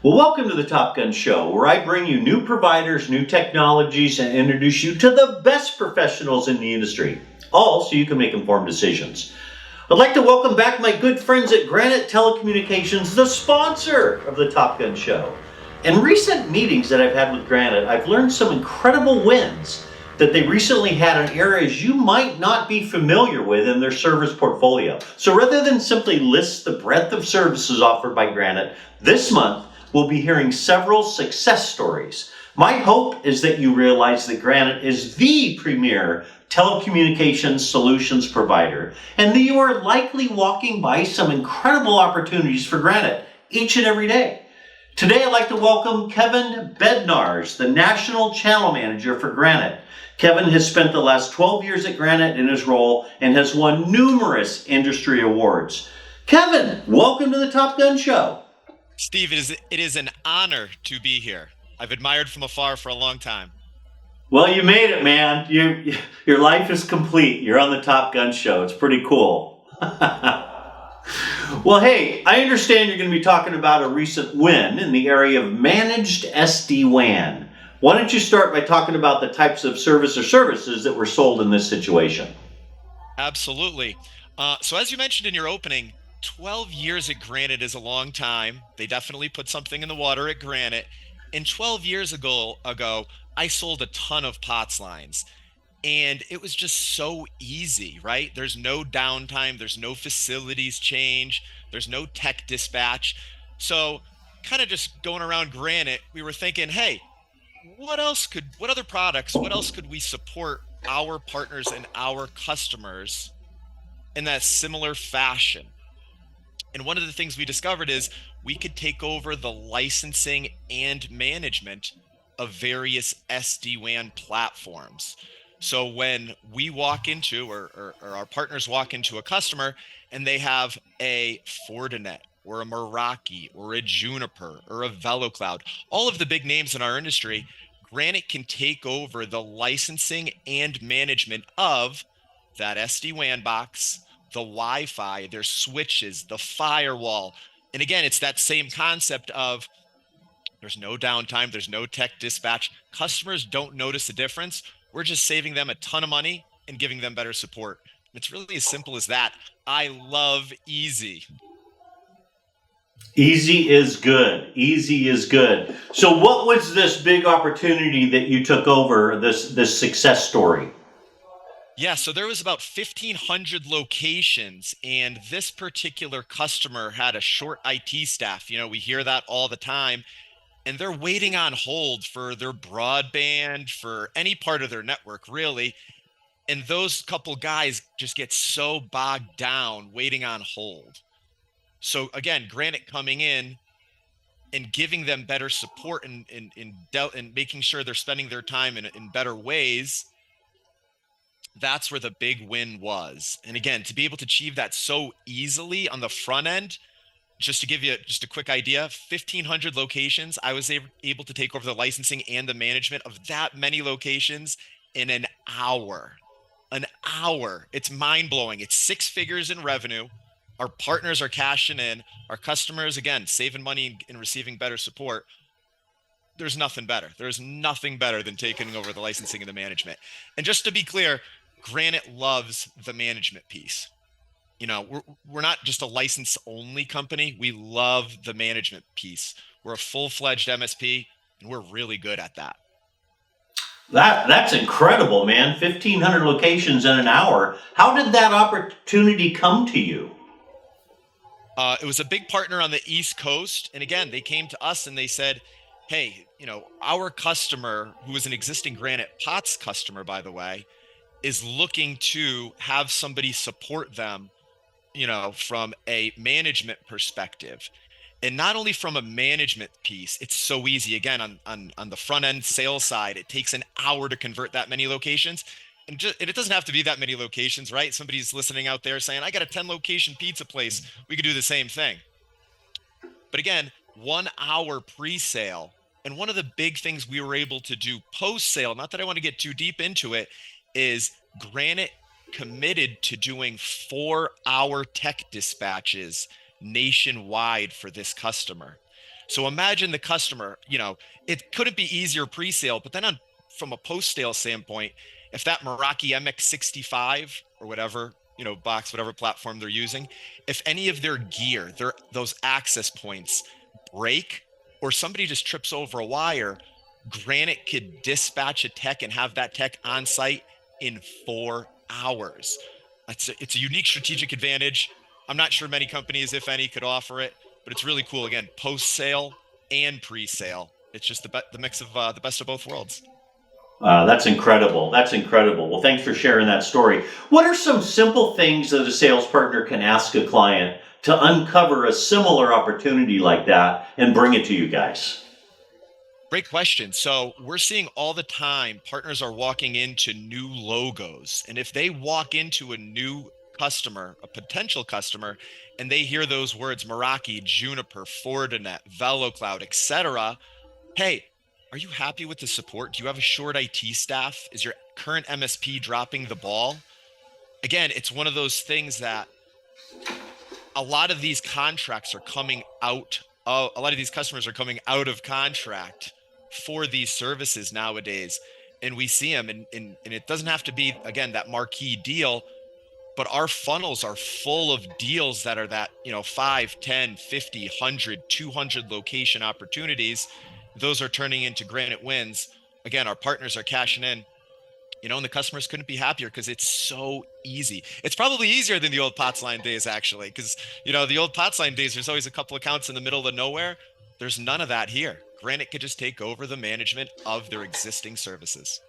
Well, welcome to the Top Gun Show, where I bring you new providers, new technologies, and introduce you to the best professionals in the industry, all so you can make informed decisions. I'd like to welcome back my good friends at Granite Telecommunications, the sponsor of the Top Gun Show. In recent meetings that I've had with Granite, I've learned some incredible wins that they recently had in areas you might not be familiar with in their service portfolio. So rather than simply list the breadth of services offered by Granite, this month we'll be hearing several success stories. My hope is that you realize that Granite is the premier telecommunications solutions provider, and that you are likely walking by some incredible opportunities for Granite each and every day. Today I'd like to welcome Kevin Bednarz, the National Channel Manager for Granite. Kevin has spent the last 12 years at Granite in his role and has won numerous industry awards. Kevin, welcome to the Top Gun Show. Steve, it is an honor to be here. I've admired from afar for a long time. Well, you made it, man. Your life is complete. You're on the Top Gun Show. It's pretty cool. Well, hey, I understand you're going to be talking about a recent win in the area of managed SD-WAN. Why don't you start by talking about the types of service or services that were sold in this situation? Absolutely. So as you mentioned in your opening, 12 years at Granite is a long time. They definitely put something in the water at Granite. And 12 years ago, I sold a ton of POTS lines. And it was just so easy, right? There's no downtime. There's no facilities change. There's no tech dispatch. So kind of just going around Granite, we were thinking, hey, what other products, what else could we support our partners and our customers in that similar fashion? And one of the things we discovered is we could take over the licensing and management of various SD-WAN platforms. So when we walk into, or our partners walk into a customer and they have a Fortinet or a Meraki or a Juniper or a VeloCloud, all of the big names in our industry, Granite can take over the licensing and management of that SD-WAN box, the Wi-Fi, their switches, the firewall. And again, it's that same concept of there's no downtime, there's no tech dispatch. Customers don't notice the difference. We're just saving them a ton of money and giving them better support. It's really as simple as that. I love easy. Easy is good. Easy is good. So what was this big opportunity that you took over, this success story? Yeah, so there was about 1,500 locations, and this particular customer had a short IT staff. You know, we hear that all the time, and they're waiting on hold for their broadband, for any part of their network, really. And those couple guys just get so bogged down waiting on hold. So again, Granite coming in and giving them better support and making sure they're spending their time in better ways. That's where the big win was. And again, to be able to achieve that so easily on the front end, just to give you just a quick idea, 1,500 locations, I was able to take over the licensing and the management of that many locations in an hour. An hour. It's mind-blowing. It's 6 figures in revenue. Our partners are cashing in. Our customers, again, saving money and receiving better support. There's nothing better. There's nothing better than taking over the licensing and the management. And just to be clear, Granite loves the management piece. You know, we're not just a license only company. We love the management piece. We're a full-fledged MSP, and we're really good at that. That's incredible, man. 1,500 locations in an hour. How did that opportunity come to you? It was a big partner on the East Coast. And again, they came to us and they said, hey, you know, our customer, who is an existing Granite POTS customer, by the way, is looking to have somebody support them, you know, from a management perspective. And not only from a management piece, it's so easy. Again, on the front end sales side, it takes an hour to convert that many locations. And it doesn't have to be that many locations, right? Somebody's listening out there saying, I got a 10 location pizza place. We could do the same thing. But again, 1 hour pre-sale. And one of the big things we were able to do post-sale, not that I want to get too deep into it, is Granite committed to doing 4-hour tech dispatches nationwide for this customer. So imagine the customer, it couldn't be easier pre-sale, but then from a post-sale standpoint, if that Meraki MX65 or whatever, box, whatever platform they're using, if any of their gear, those access points break or somebody just trips over a wire, Granite could dispatch a tech and have that tech on site in 4 hours. It's a unique strategic advantage. I'm not sure many companies, if any, could offer it, but it's really cool. Again, post-sale and pre-sale. It's just the mix of the best of both worlds. That's incredible. That's incredible. Well, thanks for sharing that story. What are some simple things that a sales partner can ask a client to uncover a similar opportunity like that and bring it to you guys? Great question. So we're seeing all the time partners are walking into new logos. And if they walk into a new customer, a potential customer, and they hear those words, Meraki, Juniper, Fortinet, VeloCloud, etc., hey, are you happy with the support? Do you have a short IT staff? Is your current MSP dropping the ball? Again, it's one of those things that a lot of these contracts are coming out of, a lot of these customers are coming out of contract for these services nowadays. And we see them, and it doesn't have to be, again, that marquee deal, but our funnels are full of deals that are that, 5, 10, 50, 100, 200 location opportunities. Those are turning into Granite wins. Again, our partners are cashing in, and the customers couldn't be happier because it's so easy. It's probably easier than the old POTS line days, actually, because, the old POTS line days, there's always a couple accounts in the middle of nowhere. There's none of that here. Granite could just take over the management of their existing services.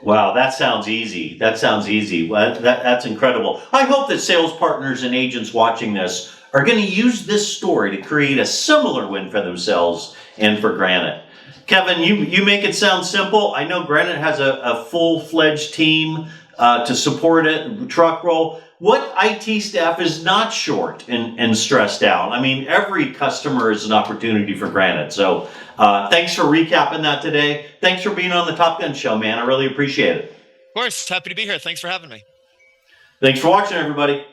Wow, that sounds easy. That sounds easy. Well, that's incredible. I hope that sales partners and agents watching this are going to use this story to create a similar win for themselves and for Granite. Kevin, you make it sound simple. I know Granite has a full-fledged team to support it, truck roll. What IT staff is not short and stressed out? I mean, every customer is an opportunity for Granite. So thanks for recapping that today. Thanks for being on the Top Gun Show, man. I really appreciate it. Of course, happy to be here. Thanks for having me. Thanks for watching, everybody.